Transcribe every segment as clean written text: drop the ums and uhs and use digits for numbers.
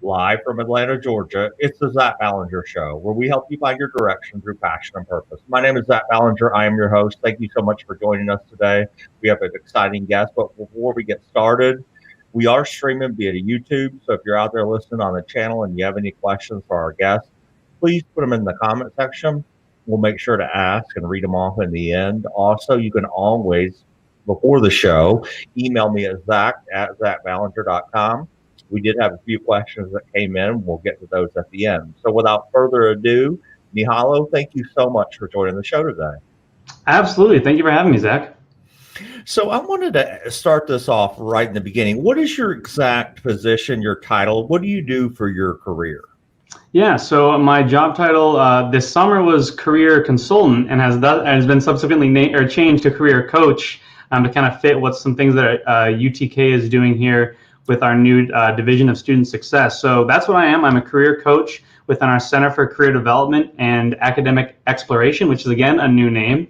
Live from Atlanta, Georgia, it's the Zach Ballinger Show, where we help you find your direction through passion and purpose. My name is Zach Ballinger. I am your host. Thank you so much for joining us today. We have an exciting guest, but before we get started, we are streaming via YouTube. So if you're out there listening on the channel and you have any questions for our guests, please put them in the comment section. We'll make sure to ask and read them off in the end. Also, you can always, before the show, email me at zach@zachballinger.com. We did have a few questions that came in. We'll get to those at the end. So without further ado, Njyhalo, thank you so much for joining the show today. Absolutely. Thank you for having me, Zach. So I wanted to start this off right in the beginning. What is your exact position, your title? What do you do for your career? Yeah, so my job title this summer was career consultant and has been subsequently changed to career coach to kind of fit what some things that UTK is doing here with our new division of student success. So that's what I am. I'm a career coach within our Center for Career Development and Academic Exploration, which is, again, a new name,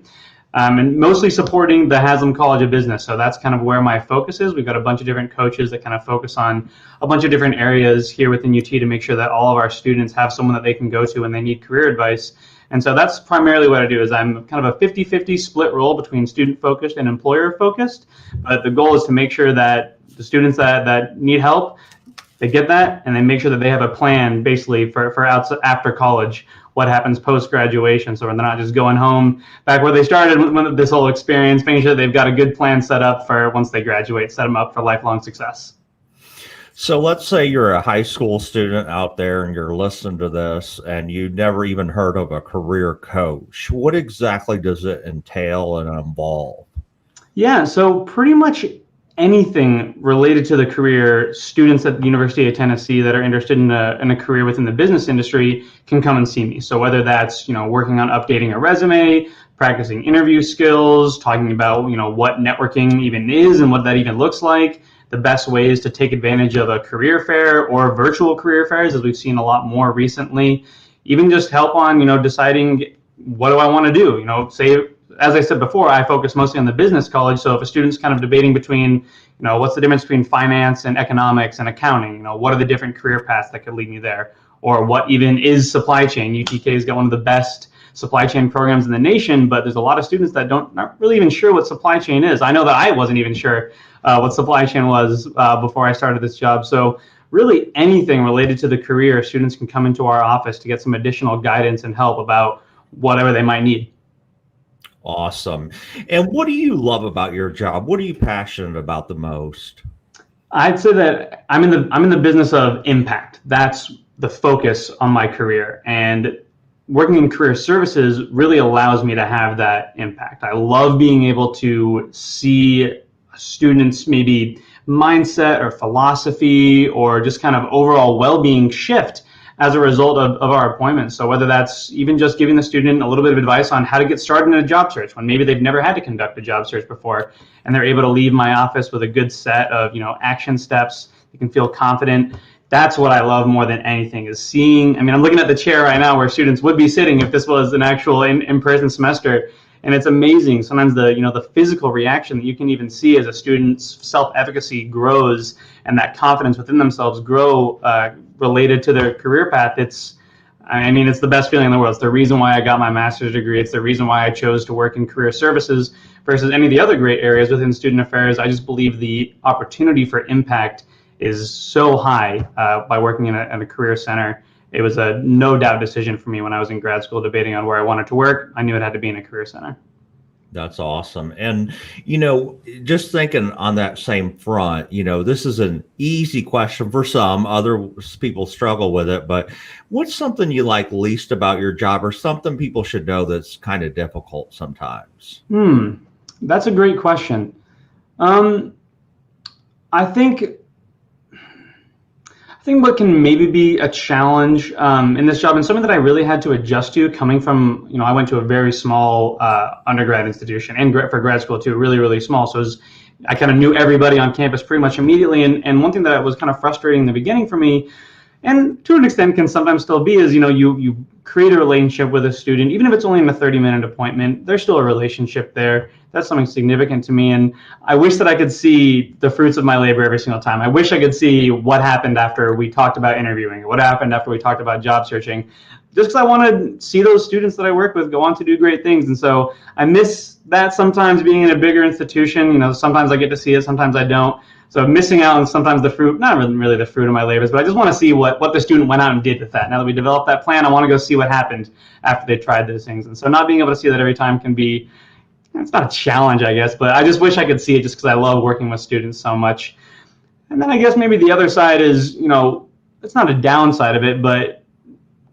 and mostly supporting the Haslam College of Business. So that's kind of where my focus is. We've got a bunch of different coaches that kind of focus on a bunch of different areas here within UT to make sure that all of our students have someone that they can go to when they need career advice. And so that's primarily what I do. Is I'm kind of a 50-50 split role between student-focused and employer-focused. But the goal is to make sure that the students that need help, they get that, and then make sure that they have a plan basically for after college, what happens post-graduation, so they're not just going home back where they started with this whole experience, making sure they've got a good plan set up for once they graduate, set them up for lifelong success. So let's say you're a high school student out there and you're listening to this and you never even heard of a career coach. What exactly does it entail and involve? Yeah, so pretty much anything related to the career, students at the University of Tennessee that are interested in a career within the business industry can come and see me. So whether that's, working on updating a resume, practicing interview skills, talking about, what networking even is and what that even looks like, the best ways to take advantage of a career fair or virtual career fairs, as we've seen a lot more recently, even just help on, deciding what do I want to do, say, as I said before, I focus mostly on the business college. So if a student's kind of debating between, what's the difference between finance and economics and accounting, what are the different career paths that could lead me there? Or what even is supply chain? UTK's got one of the best supply chain programs in the nation, but there's a lot of students that not really even sure what supply chain is. I know that I wasn't even sure what supply chain was before I started this job. So really anything related to the career, students can come into our office to get some additional guidance and help about whatever they might need. Awesome. And what do you love about your job? What are you passionate about the most? I'd say that I'm in the business of impact. That's the focus on my career. And working in career services really allows me to have that impact. I love being able to see students' maybe mindset or philosophy or just kind of overall well-being shift as a result of our appointments. So whether that's even just giving the student a little bit of advice on how to get started in a job search when maybe they've never had to conduct a job search before, and they're able to leave my office with a good set of action steps, they can feel confident. That's what I love more than anything, is seeing, I'm looking at the chair right now where students would be sitting if this was an actual in-person semester. And it's amazing sometimes the physical reaction that you can even see as a student's self-efficacy grows and that confidence within themselves grow related to their career path. It's the best feeling in the world. It's the reason why I got my master's degree. It's the reason why I chose to work in career services versus any of the other great areas within student affairs. I just believe the opportunity for impact is so high by working in a career center. It was a no doubt decision for me when I was in grad school debating on where I wanted to work. I knew it had to be in a career center. That's awesome. And, just thinking on that same front, this is an easy question for some. Other people struggle with it. But what's something you like least about your job, or something people should know that's kind of difficult sometimes? That's a great question. I think what can maybe be a challenge in this job, and something that I really had to adjust to coming from, I went to a very small undergrad institution, and for grad school too, really, really small. So I kind of knew everybody on campus pretty much immediately. And one thing that was kind of frustrating in the beginning for me, and to an extent can sometimes still be, is, you create a relationship with a student, even if it's only in a 30-minute appointment, there's still a relationship there. that's something significant to me. And I wish that I could see the fruits of my labor every single time. I wish I could see what happened after we talked about interviewing, what happened after we talked about job searching, just because I want to see those students that I work with go on to do great things. And so I miss that sometimes, being in a bigger institution. Sometimes I get to see it, sometimes I don't. So missing out on sometimes the fruit, not really the fruit of my labors, but I just want to see what the student went out and did with that. Now that we developed that plan, I want to go see what happened after they tried those things. And so not being able to see that every time can be, it's not a challenge, I guess, but I just wish I could see it just because I love working with students so much. And then I guess maybe the other side is, it's not a downside of it, but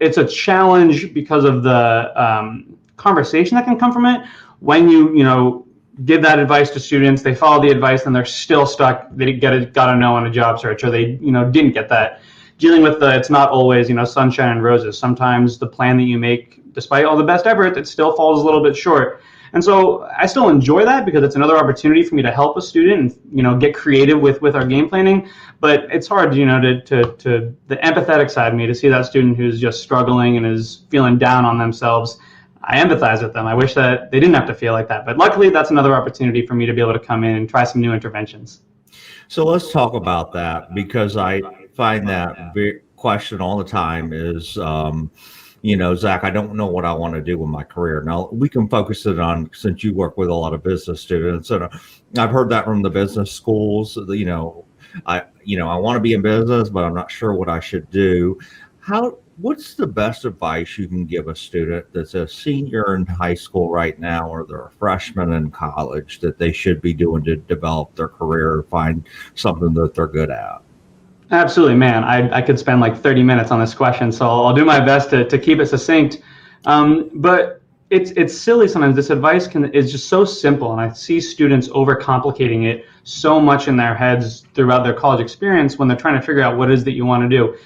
it's a challenge because of the conversation that can come from it. When you give that advice to students, they follow the advice, and they're still stuck. They got a no on a job search, or they didn't get that. Dealing with it's not always sunshine and roses. Sometimes the plan that you make, despite all the best effort, it still falls a little bit short. And so I still enjoy that because it's another opportunity for me to help a student and get creative with our game planning. But it's hard, to the empathetic side of me, to see that student who's just struggling and is feeling down on themselves. I empathize with them. I wish that they didn't have to feel like that. But luckily, that's another opportunity for me to be able to come in and try some new interventions. So let's talk about that, because I find that question all the time is, Zach, I don't know what I want to do with my career. Now, we can focus it on, since you work with a lot of business students, and I've heard that from the business schools, I want to be in business, but I'm not sure what I should do. What's the best advice you can give a student that's a senior in high school right now, or they're a freshman in college, that they should be doing to develop their career or find something that they're good at? Absolutely, man. I could spend like 30 minutes on this question, so I'll do my best to keep it succinct. But it's silly sometimes. This advice is just so simple, and I see students overcomplicating it so much in their heads throughout their college experience when they're trying to figure out what it is that you want to do.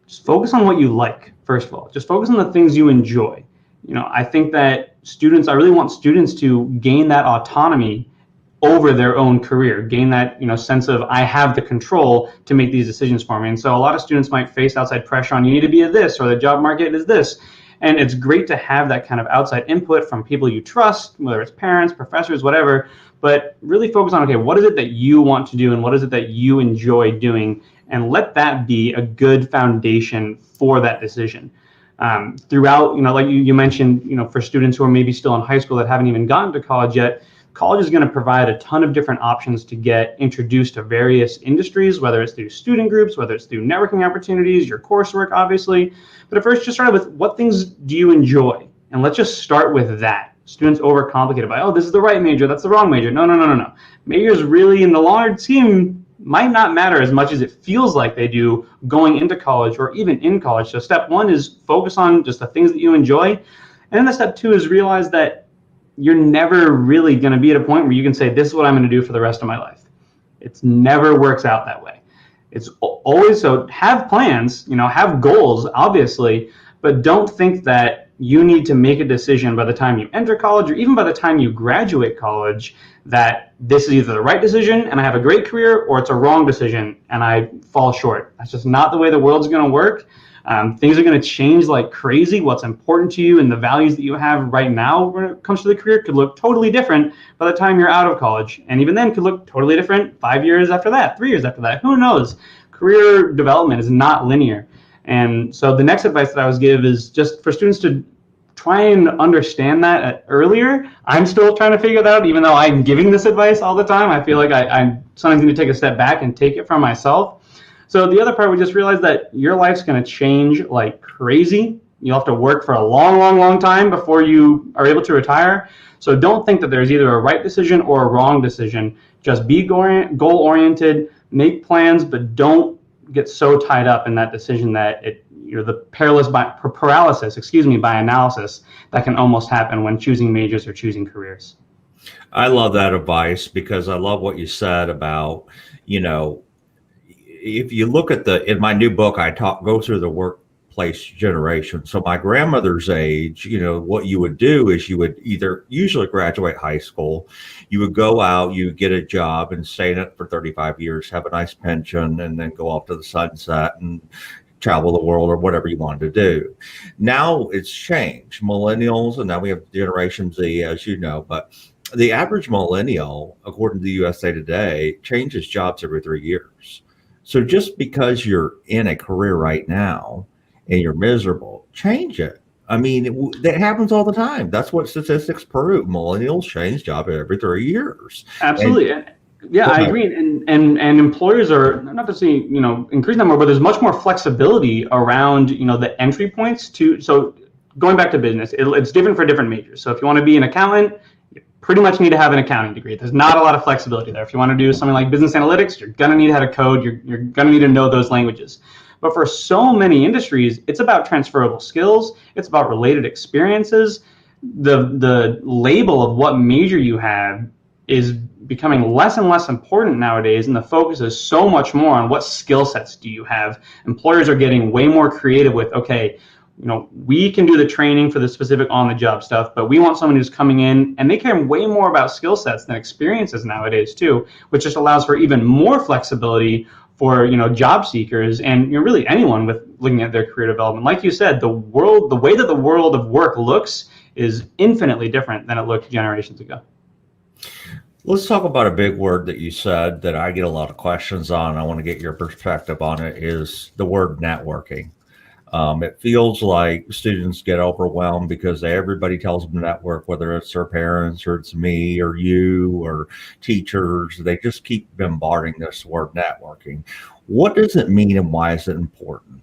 Just focus on what you like, first of all. Just focus on the things you enjoy. I think that I really want students to gain that autonomy over their own career, gain that sense of, I have the control to make these decisions for me. And so a lot of students might face outside pressure on, you need to be a this, or the job market is this. And it's great to have that kind of outside input from people you trust, whether it's parents, professors, whatever, but really focus on, okay, what is it that you want to do, and what is it that you enjoy doing, and let that be a good foundation for that decision. Throughout, like you mentioned, for students who are maybe still in high school that haven't even gotten to college yet, college is going to provide a ton of different options to get introduced to various industries, whether it's through student groups, whether it's through networking opportunities, your coursework, obviously. But at first, just start with, what things do you enjoy? And let's just start with that. Students overcomplicate it by, this is the right major, that's the wrong major. No. Majors really, in the large scheme, might not matter as much as it feels like they do going into college or even in college. So step one is focus on just the things that you enjoy. And then the step two is realize that you're never really going to be at a point where you can say, this is what I'm going to do for the rest of my life. It never works out that way. It's always, so have plans, have goals, obviously, but don't think that you need to make a decision by the time you enter college, or even by the time you graduate college, that this is either the right decision and I have a great career, or it's a wrong decision and I fall short. That's just not the way the world's going to work. Things are going to change like crazy. What's important to you and the values that you have right now when it comes to the career could look totally different by the time you're out of college. And even then could look totally different 5 years after that, 3 years after that. Who knows? Career development is not linear. And so the next advice that I would give is just for students to try and understand that earlier. I'm still trying to figure that out, even though I'm giving this advice all the time. I feel like I sometimes need to take a step back and take it from myself. So the other part, we just realize that your life's going to change like crazy. You'll have to work for a long time before you are able to retire. So don't think that there's either a right decision or a wrong decision. Just be goal-oriented, make plans, but don't get so tied up in that decision that you're the paralysis by analysis that can almost happen when choosing majors or choosing careers. I love that advice, because I love what you said about, if you look at in my new book, I go through the workplace generation. So my grandmother's age, what you would do is you would either usually graduate high school, you would go out, you would get a job and stay in it for 35 years, have a nice pension, and then go off to the sunset and travel the world or whatever you wanted to do. Now it's changed. Millennials, and now we have Generation Z, as you know, but The average millennial, according to the USA Today, changes jobs every 3 years. So just because you're in a career right now and you're miserable, change it. I mean, that happens all the time. That's what statistics prove. Millennials change job every 3 years. And Absolutely. Yeah, go I ahead. agree. And employers are not to say, increasing that more, but there's much more flexibility around, the entry points to, so going back to business, it's different for different majors. So if you want to be an accountant, you pretty much need to have an accounting degree. There's not a lot of flexibility there. If you want to do something like business analytics, you're going to need how to code, you're going to need to know those languages. But for so many industries, it's about transferable skills, it's about related experiences. The label of what major you have is becoming less and less important nowadays, and the focus is so much more on what skill sets do you have. Employers are getting way more creative with, okay, we can do the training for the specific on-the-job stuff, but we want someone who's coming in, and they care way more about skill sets than experiences nowadays too, which just allows for even more flexibility for job seekers and really anyone with looking at their career development. Like you said, the way that the world of work looks is infinitely different than it looked generations ago. Let's talk about a big word that you said that I get a lot of questions on. I want to get your perspective on it is the word networking. It feels like students get overwhelmed because everybody tells them to network, whether it's their parents or it's me or you or teachers. They just keep bombarding this word networking. What does it mean and why is it important?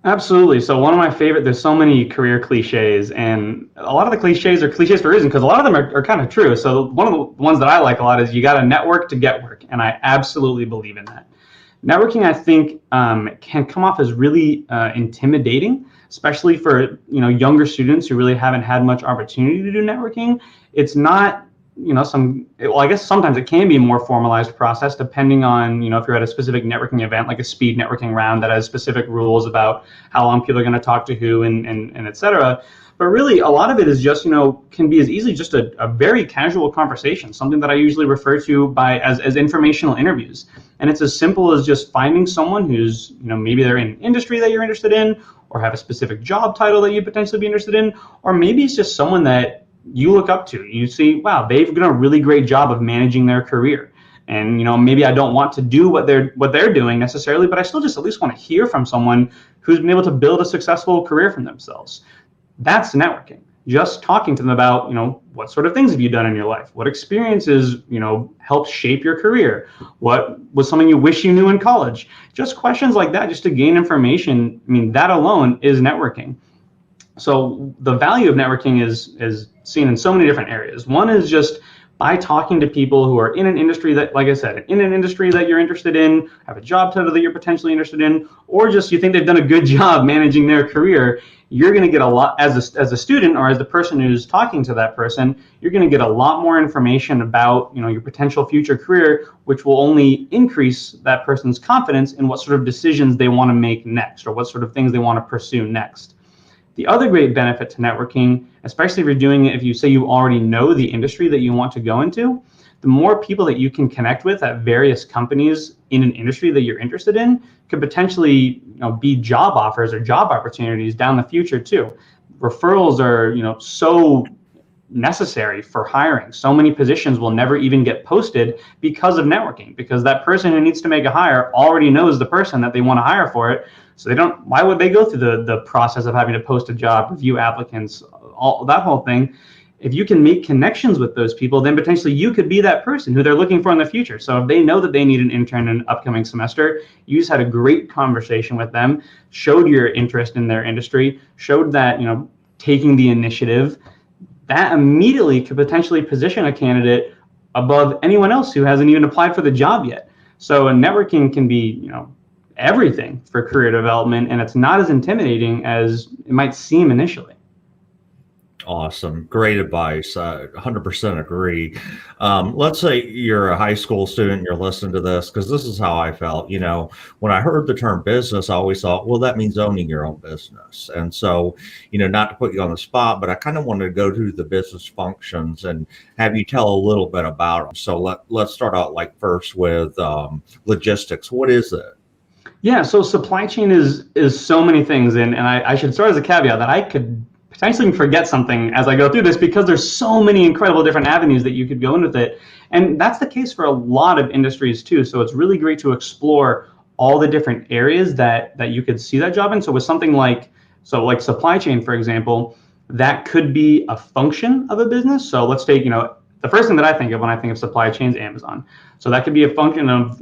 Absolutely. So one of my favorite, there's so many career cliches, and a lot of the cliches are cliches for a reason because a lot of them are kind of true. So one of the ones that I like a lot is you got to network to get work, and I absolutely believe in that. Networking, I think, can come off as really intimidating, especially for younger students who really haven't had much opportunity to do networking. It's not I guess sometimes it can be a more formalized process depending on if you're at a specific networking event, like a speed networking round that has specific rules about how long people are going to talk to who and et cetera. But really, a lot of it is just, can be as easily just a very casual conversation, something that I usually refer to as informational interviews. And it's as simple as just finding someone who's, maybe they're in an industry that you're interested in, or have a specific job title that you potentially be interested in, or maybe it's just someone that you look up to. You see, wow, they've done a really great job of managing their career. And maybe I don't want to do what they're doing necessarily, but I still just at least want to hear from someone who's been able to build a successful career for themselves. That's networking. Just talking to them about, what sort of things have you done in your life? What experiences, helped shape your career? What was something you wish you knew in college? Just questions like that, just to gain information. I mean, that alone is networking. So the value of networking is seen in so many different areas. One is just by talking to people who are in an industry that, like I said, in an industry that you're interested in, have a job title that you're potentially interested in, or just you think they've done a good job managing their career. You're going to get a lot as a student or as the person who's talking to that person. You're going to get a lot more information about your potential future career, which will only increase that person's confidence in what sort of decisions they want to make next or what sort of things they want to pursue next. The other great benefit to networking, especially if you're doing it, if you say you already know the industry that you want to go into, the more people that you can connect with at various companies in an industry that you're interested in could potentially be job offers or job opportunities down the future too. Referrals are so necessary for hiring. So many positions will never even get posted because of networking, because that person who needs to make a hire already knows the person that they want to hire for it. So why would they go through the process of having to post a job, review applicants, all that whole thing? If you can make connections with those people, then potentially you could be that person who they're looking for in the future. So if they know that they need an intern in an upcoming semester, you just had a great conversation with them, showed your interest in their industry, showed that, taking the initiative, that immediately could potentially position a candidate above anyone else who hasn't even applied for the job yet. So networking can be, everything for career development, and it's not as intimidating as it might seem initially. Awesome. Great advice. 100% agree. Let's say you're a high school student, you're listening to this, because this is how I felt. When I heard the term business, I always thought, well, that means owning your own business. And so, not to put you on the spot, but I kind of wanted to go through the business functions and have you tell a little bit about them. So let's start out like first with logistics. What is it? Yeah, so supply chain is so many things, and I should start as a caveat that I could potentially forget something as I go through this because there's so many incredible different avenues that you could go in with it. And that's the case for a lot of industries too. So it's really great to explore all the different areas that you could see that job in. So with something like supply chain, for example, that could be a function of a business. So let's take, the first thing that I think of when I think of supply chain is Amazon. So that could be a function of,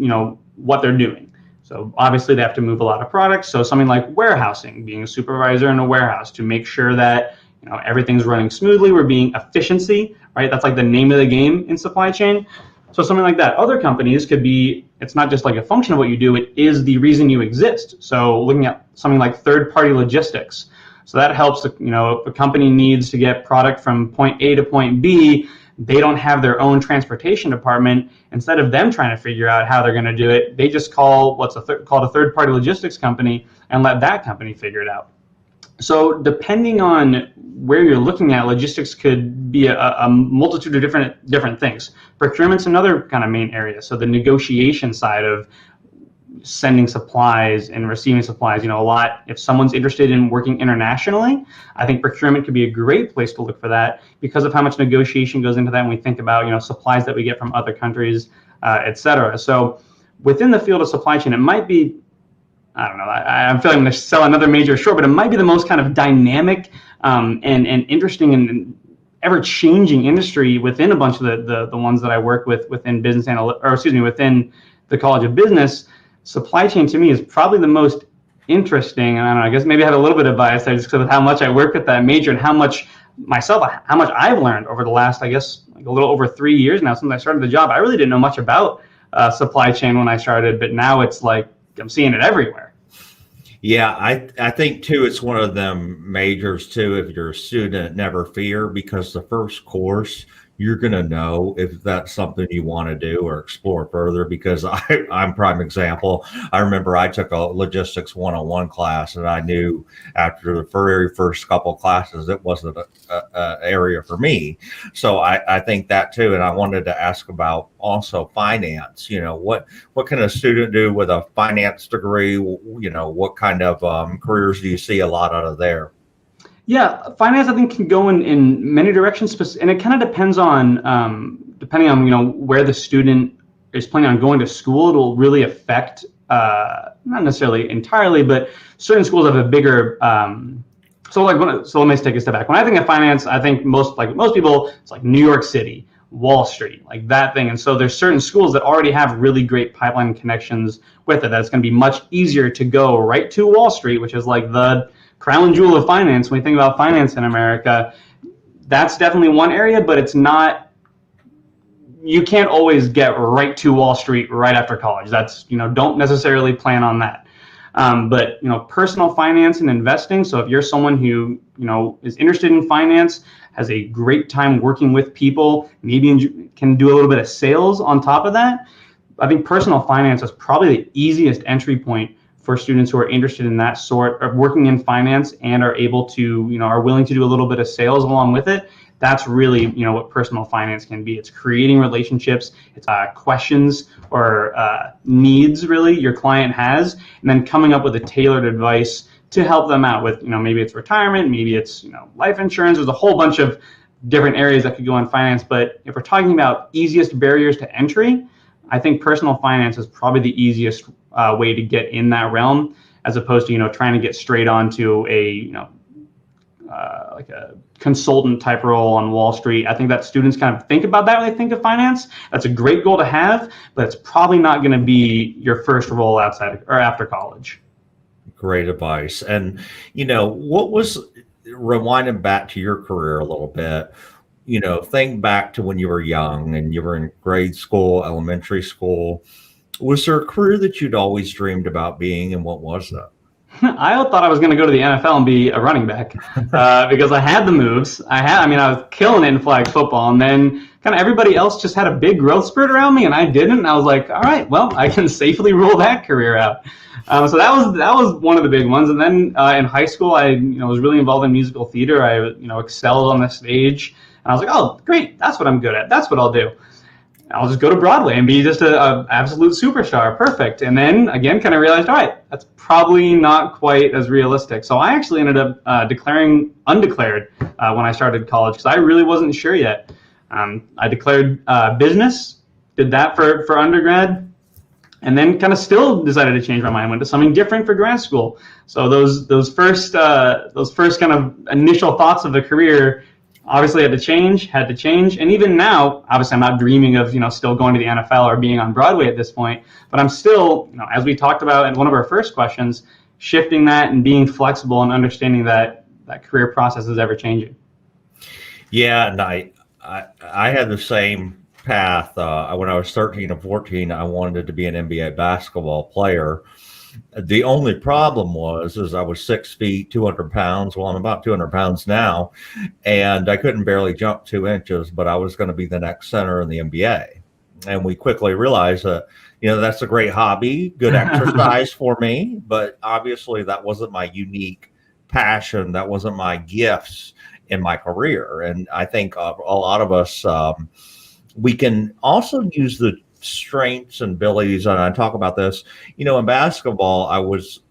what they're doing. So obviously they have to move a lot of products. So something like warehousing, being a supervisor in a warehouse to make sure that everything's running smoothly. We're being efficiency, right? That's like the name of the game in supply chain. So something like that. Other companies could be, it's not just like a function of what you do, it is the reason you exist. So looking at something like third-party logistics. So that helps, if a company needs to get product from point A to point B, they don't have their own transportation department. Instead of them trying to figure out how they're going to do it, they just call called a third-party logistics company and let that company figure it out. So depending on where you're looking at, logistics could be a multitude of different things. Procurement's another kind of main area. So the negotiation side of sending supplies and receiving supplies, a lot. If someone's interested in working internationally, I think procurement could be a great place to look for that because of how much negotiation goes into that when we think about, supplies that we get from other countries, et cetera. So within the field of supply chain, it might be, I don't know, I'm feeling I'm going to sell another major short, but it might be the most kind of dynamic and interesting and ever-changing industry within a bunch of the ones that I work with within within the College of Business. Supply chain to me is probably the most interesting. And I don't know, I guess maybe I have a little bit of bias there just because of how much I work with that major and how much I've learned over the last, I guess, like a little over 3 years now since I started the job. I really didn't know much about supply chain when I started, but now it's like I'm seeing it everywhere. Yeah, I think too, it's one of them majors too. If you're a student, never fear, because the first course you're going to know if that's something you want to do or explore further. Because I'm prime example. I remember I took a logistics 101 class, and I knew after the very first couple of classes it wasn't a area for me. So I think that too. And I wanted to ask about also finance. What can a student do with a finance degree? What kind of careers do you see a lot out of there? Yeah, finance I think can go in many directions, and it kind of depends on depending on where the student is planning on going to school. It'll really affect not necessarily entirely, but certain schools have a bigger. So let me take a step back. When I think of finance, I think most people, it's like New York City, Wall Street, like that thing. And so there's certain schools that already have really great pipeline connections with it. That's going to be much easier to go right to Wall Street, which is like the crown jewel of finance. When we think about finance in America, that's definitely one area, but it's not, you can't always get right to Wall Street right after college. That's, don't necessarily plan on that. But, personal finance and investing. So if you're someone who, is interested in finance, has a great time working with people, maybe can do a little bit of sales on top of that, I think personal finance is probably the easiest entry point for students who are interested in that sort of working in finance and are able to, are willing to do a little bit of sales along with it. That's really, what personal finance can be. It's creating relationships, it's questions or needs really your client has, and then coming up with a tailored advice to help them out with, maybe it's retirement, maybe it's, life insurance. There's a whole bunch of different areas that could go in finance. But if we're talking about easiest barriers to entry, I think personal finance is probably the easiest way to get in that realm, as opposed to trying to get straight onto a like a consultant type role on Wall Street. I think that students kind of think about that when they think of finance. That's a great goal to have, but it's probably not going to be your first role outside or after college. Great advice. And what was, rewinding back to your career a little bit, think back to when you were young and you were in grade school, elementary school. Was there a career that you'd always dreamed about being, and what was that? I thought I was going to go to the NFL and be a running back because I had the moves. I was killing it in flag football, and then kind of everybody else just had a big growth spurt around me, and I didn't. And I was like, all right, well, I can safely rule that career out. So that was one of the big ones. And then in high school, I was really involved in musical theater. I excelled on the stage, and I was like, oh, great, that's what I'm good at. That's what I'll do. I'll just go to Broadway and be just a absolute superstar. Perfect. And then again, kind of realized, all right, that's probably not quite as realistic. So I actually ended up declaring undeclared when I started college because I really wasn't sure yet. I declared business, did that for undergrad, and then kind of still decided to change my mind, went to something different for grad school. So those first kind of initial thoughts of the career obviously had to change, and even now, obviously, I'm not dreaming of still going to the NFL or being on Broadway at this point, but I'm still, as we talked about in one of our first questions, shifting that and being flexible and understanding that career process is ever changing. Yeah, and I had the same path. When I was 13 or 14, I wanted to be an NBA basketball player. The only problem is I was 6 feet, 200 pounds. Well, I'm about 200 pounds now, and I couldn't barely jump 2 inches, but I was going to be the next center in the NBA. And we quickly realized that, that's a great hobby, good exercise for me, but obviously that wasn't my unique passion. That wasn't my gifts in my career. And I think a lot of us, we can also use the strengths and abilities, and I talk about this, in basketball,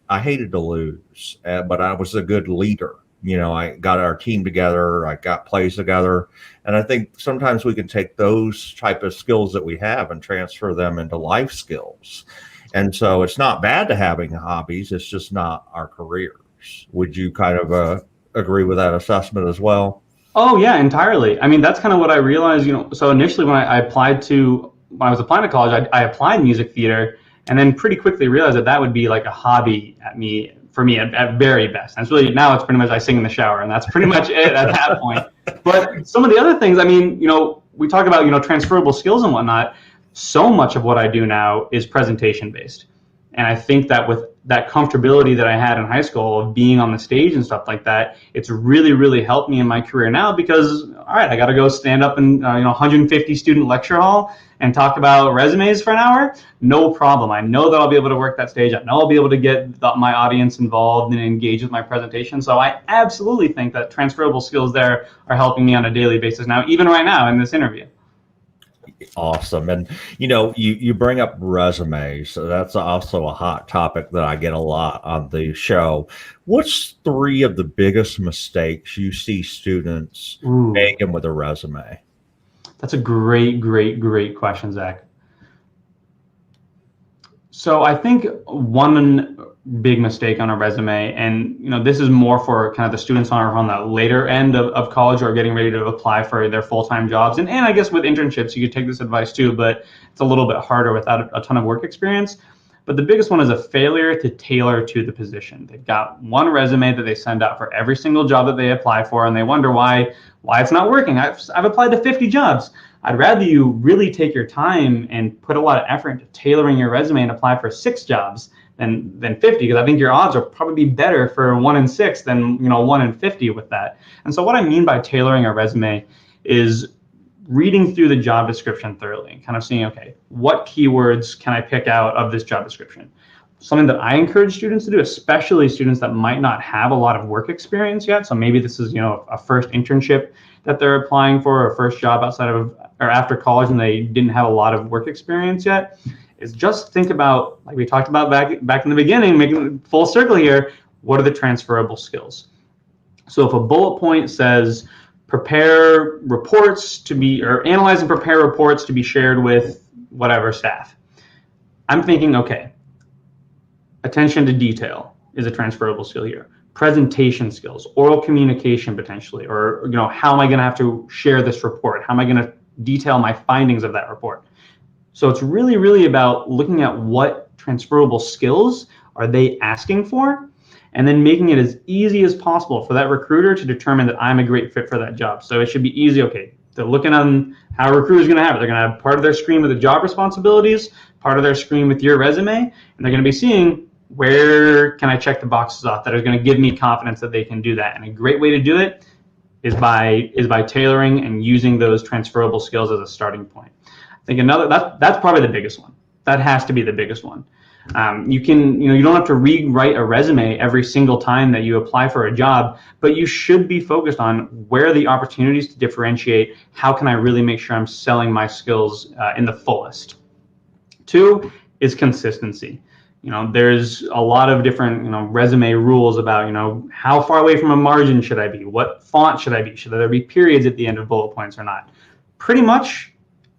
I hated to lose, but I was a good leader. I got our team together, I got plays together, and I think sometimes we can take those type of skills that we have and transfer them into life skills. And so it's not bad to having hobbies, it's just not our careers. Would you kind of agree with that assessment as well? Oh yeah, entirely. I mean, that's kind of what I realized, so initially when I was applying to college, I applied music theater, and then pretty quickly realized that would be like a hobby for me at very best. And it's really, now it's pretty much I sing in the shower, and that's pretty much it at that point. But some of the other things, I mean, we talk about, transferable skills and whatnot. So much of what I do now is presentation based. And I think that with that comfortability that I had in high school of being on the stage and stuff like that, it's really, really helped me in my career now because, all right, I got to go stand up in 150 student lecture hall and talk about resumes for an hour. No problem. I know that I'll be able to work that stage. I know I'll be able to get my audience involved and engage with my presentation. So I absolutely think that transferable skills there are helping me on a daily basis now, even right now in this interview. Awesome. And you bring up resumes, so that's also a hot topic that I get a lot on the show. What's 3 of the biggest mistakes you see students making with a resume? That's a great question, Zach. So I think one big mistake on a resume, and this is more for kind of the students on the later end of college or getting ready to apply for their full-time jobs, and I guess with internships you could take this advice too, but it's a little bit harder without a ton of work experience. But the biggest one is a failure to tailor to the position. They've got one resume that they send out for every single job that they apply for, and they wonder why it's not working. I've applied to 50 jobs. I'd rather you really take your time and put a lot of effort into tailoring your resume and apply for 6 jobs than 50, because I think your odds will probably be better for 1 in 6 than 1 in 50 with that. And so what I mean by tailoring a resume is reading through the job description thoroughly and kind of seeing, okay, what keywords can I pick out of this job description? Something that I encourage students to do, especially students that might not have a lot of work experience yet. So maybe this is, a first internship that they're applying for, or a first job outside of or after college and they didn't have a lot of work experience yet, is just think about, like we talked about back in the beginning, making full circle here, what are the transferable skills? So if a bullet point says prepare reports to be, or analyze and prepare reports to be shared with whatever staff, I'm thinking, okay, attention to detail is a transferable skill here. Presentation skills, oral communication potentially, or how am I going to have to share this report? How am I going to detail my findings of that report? So it's really, really about looking at what transferable skills are they asking for, and then making it as easy as possible for that recruiter to determine that I'm a great fit for that job. So it should be easy. Okay, they're looking on how a recruiter's going to have it. They're going to have part of their screen with the job responsibilities, part of their screen with your resume, and they're going to be seeing where can I check the boxes off that are going to give me confidence that they can do that. And a great way to do it is by tailoring and using those transferable skills as a starting point. I think that's probably the biggest one. That has to be the biggest one. You don't have to rewrite a resume every single time that you apply for a job, but you should be focused on where are the opportunities to differentiate. How can I really make sure I'm selling my skills in the fullest? 2 is consistency. There's a lot of different, resume rules about, how far away from a margin should I be? What font should I be? Should there be periods at the end of bullet points or not? Pretty much,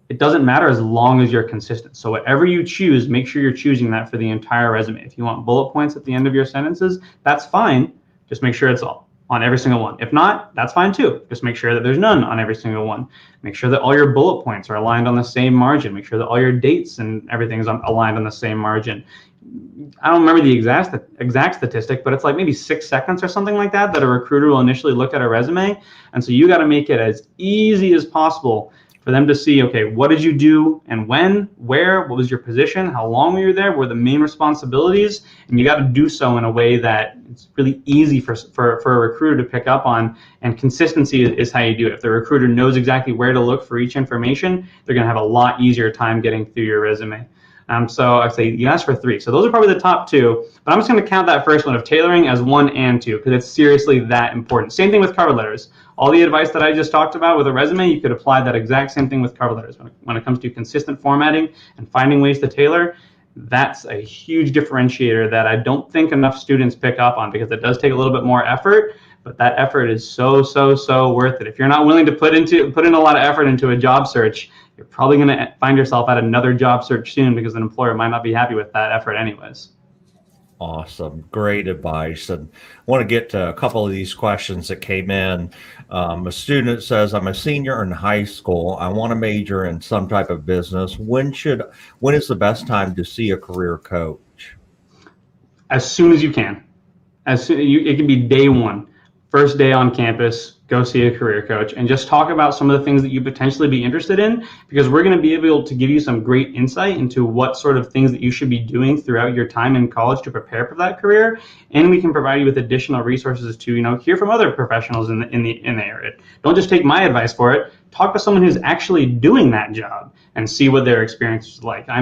it doesn't matter as long as you're consistent. So whatever you choose, make sure you're choosing that for the entire resume. If you want bullet points at the end of your sentences, that's fine. Just make sure it's all on every single one. If not, that's fine too. Just make sure that there's none on every single one. Make sure that all your bullet points are aligned on the same margin. Make sure that all your dates and everything is aligned on the same margin. I don't remember the exact statistic, but it's like maybe 6 seconds or something like that a recruiter will initially look at a resume. And so you got to make it as easy as possible for them to see, okay, what did you do and when, where, what was your position, how long were you there, what were the main responsibilities, and you got to do so in a way that it's really easy for a recruiter to pick up on, and consistency is how you do it. If the recruiter knows exactly where to look for each information, they're going to have a lot easier time getting through your resume. So I'd say you asked for 3. So those are probably the top 2, but I'm just going to count that first one of tailoring as 1 and 2 because it's seriously that important. Same thing with cover letters. All the advice that I just talked about with a resume, you could apply that exact same thing with cover letters. When it comes to consistent formatting and finding ways to tailor, that's a huge differentiator that I don't think enough students pick up on because it does take a little bit more effort, but that effort is so worth it. If you're not willing to put in a lot of effort into a job search, you're probably going to find yourself at another job search soon because an employer might not be happy with that effort anyways. Awesome. Great advice. And I want to get to a couple of these questions that came in. A student says, I'm a senior in high school. I want to major in some type of business. When is the best time to see a career coach? As soon as you can. It can be day 1. First day on campus, go see a career coach and just talk about some of the things that you potentially be interested in, because we're going to be able to give you some great insight into what sort of things that you should be doing throughout your time in college to prepare for that career. And we can provide you with additional resources to, hear from other professionals in the area. Don't just take my advice for it. Talk to someone who's actually doing that job and see what their experience is like. I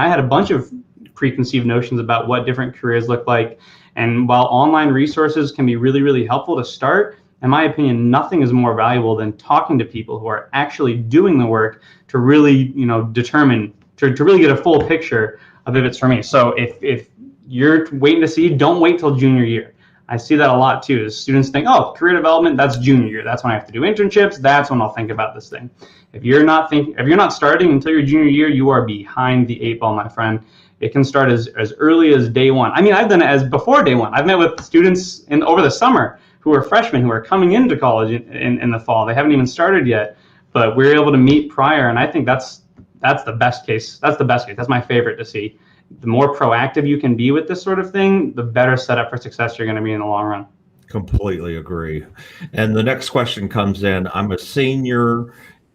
had a bunch of preconceived notions about what different careers look like. And while online resources can be really, really helpful to start, in my opinion, nothing is more valuable than talking to people who are actually doing the work to really, determine, to really get a full picture of if it's for me. So if you're waiting to see, don't wait till junior year. I see that a lot too. Students think, oh, career development, that's junior year. That's when I have to do internships. That's when I'll think about this thing. If you're not starting until your junior year, you are behind the 8 ball, my friend. It can start as early as day 1. I've done it as before day 1. I've met with students over the summer who are freshmen who are coming into college in the fall. They haven't even started yet, but we're able to meet prior, and I think that's the best case. That's the best case. That's my favorite to see. The more proactive you can be with this sort of thing, the better setup for success you're going to be in the long run. Completely agree. And the next question comes in. I'm a senior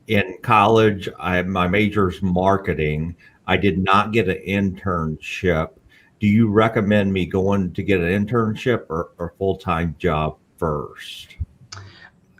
in college. My major's marketing. I did not get an internship. Do you recommend me going to get an internship or a full-time job first?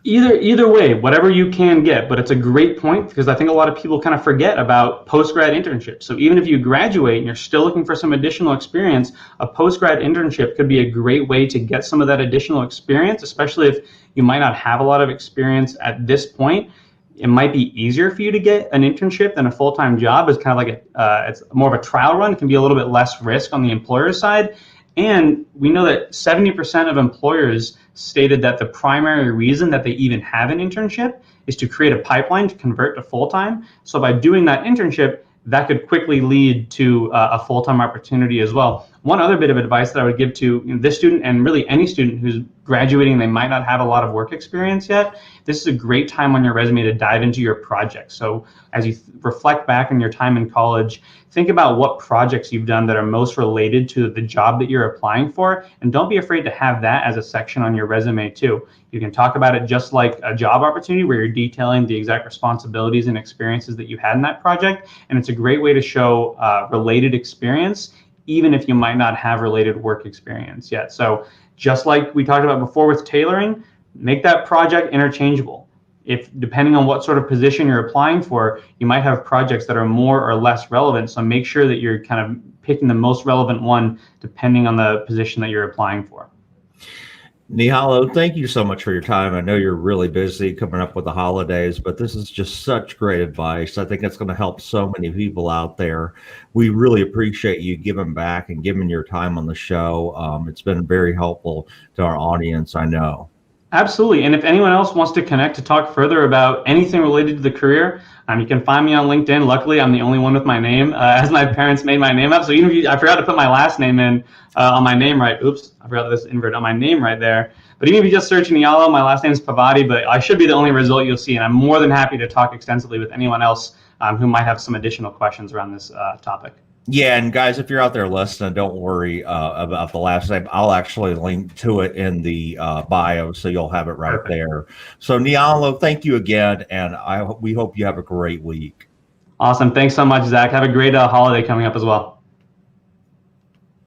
Either way, whatever you can get, but it's a great point because I think a lot of people kind of forget about post-grad internships. So even if you graduate and you're still looking for some additional experience, a post-grad internship could be a great way to get some of that additional experience, especially if you might not have a lot of experience at this point. It might be easier for you to get an internship than a full-time job. It's kind of like it's more of a trial run. It can be a little bit less risk on the employer's side. And we know that 70% of employers stated that the primary reason that they even have an internship is to create a pipeline to convert to full-time. So by doing that internship, that could quickly lead to a full-time opportunity as well. One other bit of advice that I would give to this student and really any student who's graduating, they might not have a lot of work experience yet, this is a great time on your resume to dive into your projects. So as you reflect back on your time in college, think about what projects you've done that are most related to the job that you're applying for, and don't be afraid to have that as a section on your resume too. You can talk about it just like a job opportunity where you're detailing the exact responsibilities and experiences that you had in that project, and it's a great way to show related experience even if you might not have related work experience yet. So just like we talked about before with tailoring, make that project interchangeable. If depending on what sort of position you're applying for, you might have projects that are more or less relevant. So make sure that you're kind of picking the most relevant one depending on the position that you're applying for. Njyhalo, thank you so much for your time. I know you're really busy coming up with the holidays, but this is just such great advice. I think it's going to help so many people out there. We really appreciate you giving back and giving your time on the show. It's been very helpful to our audience, I know. Absolutely. And if anyone else wants to connect to talk further about anything related to the career, you can find me on LinkedIn. Luckily, I'm the only one with my name, as my parents made my name up. So even if I forgot to put my last name in on my name right. Oops, I forgot this invert on my name right there. But even if you just search Njyhalo, my last name is Pavati, but I should be the only result you'll see. And I'm more than happy to talk extensively with anyone else who might have some additional questions around this topic. Yeah, and guys, if you're out there listening, don't worry about the last name. I'll actually link to it in the bio, so you'll have it right Perfect. there. So, Njyhalo, thank you again, and we hope you have a great week. Awesome. Thanks so much, Zach. Have a great holiday coming up as well.